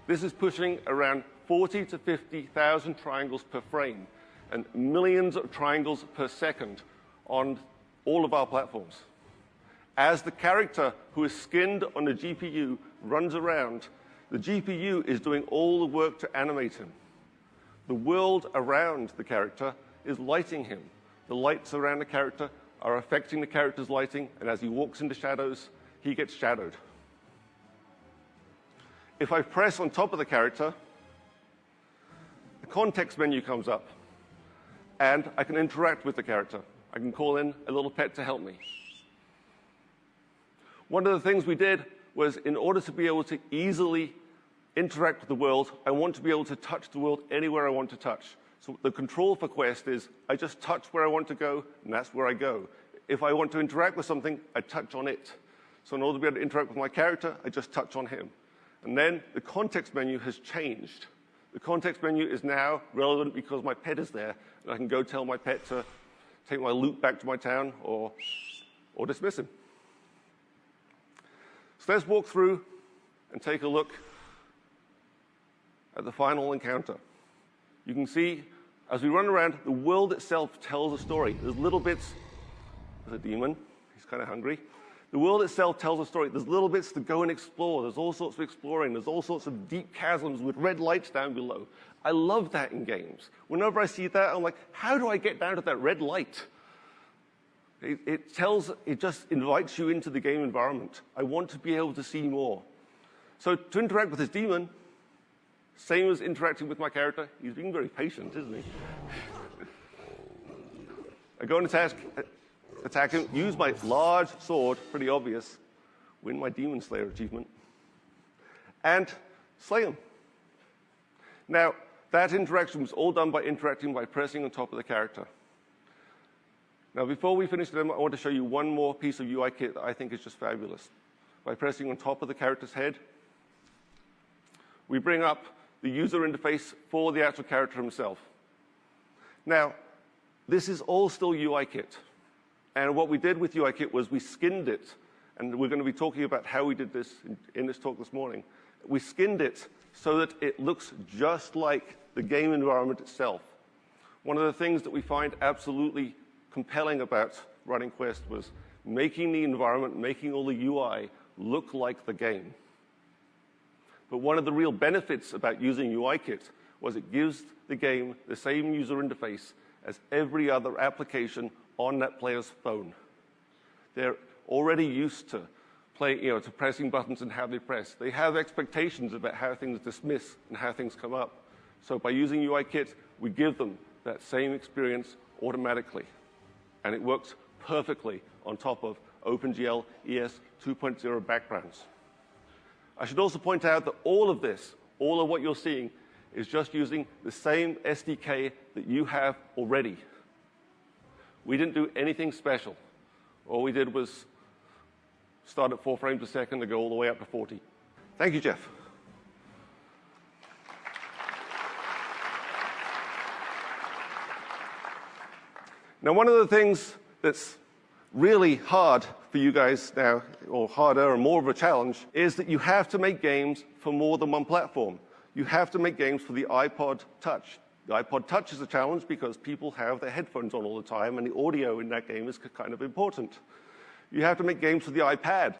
This is pushing around 40 to 50,000 triangles per frame and millions of triangles per second on all of our platforms. As the character who is skinned on the GPU runs around, the GPU is doing all the work to animate him. The world around the character is lighting him. The lights around the character are affecting the character's lighting, and as he walks into shadows, he gets shadowed. If I press on top of the character, the context menu comes up, and I can interact with the character. I can call in a little pet to help me. One of the things we did was, in order to be able to easily interact with the world, I want to be able to touch the world anywhere I want to touch. So the control for Quest is I just touch where I want to go, and that's where I go. If I want to interact with something, I touch on it. So in order to be able to interact with my character, I just touch on him. And then the context menu has changed. The context menu is now relevant because my pet is there, and I can go tell my pet to take my loot back to my town or dismiss him. So let's walk through and take a look at the final encounter. You can see, as we run around, the world itself tells a story. There's little bits. There's a demon. He's kind of hungry. The world itself tells a story. There's little bits to go and explore. There's all sorts of exploring. There's all sorts of deep chasms with red lights down below. I love that in games. Whenever I see that, I'm like, how do I get down to that red light? It just invites you into the game environment. I want to be able to see more. So to interact with this demon, same as interacting with my character. He's being very patient, isn't he? I go and attack him, use my large sword, pretty obvious, win my Demon Slayer achievement, and slay him. Now, that interaction was all done by interacting by pressing on top of the character. Now, before we finish the demo, I want to show you one more piece of UI kit that I think is just fabulous. By pressing on top of the character's head, we bring up the user interface for the actual character himself. Now, this is all still UIKit. And what we did with UIKit was we skinned it. And we're going to be talking about how we did this in this talk this morning. We skinned it so that it looks just like the game environment itself. One of the things that we find absolutely compelling about running Quest was making the environment, making all the UI look like the game. But one of the real benefits about using UIKit was it gives the game the same user interface as every other application on that player's phone. They're already used to to pressing buttons and how they press. They have expectations about how things dismiss and how things come up. So by using UIKit, we give them that same experience automatically. And it works perfectly on top of OpenGL ES 2.0 backgrounds. I should also point out that all of this, all of what you're seeing, is just using the same SDK that you have already. We didn't do anything special. All we did was start at 4 frames a second and go all the way up to 40. Thank you, Jeff. Now, one of the things that's really hard for you guys now, or harder and more of a challenge, is that you have to make games for more than one platform. You have to make games for the iPod Touch. The iPod Touch is a challenge because people have their headphones on all the time, and the audio in that game is kind of important. You have to make games for the iPad.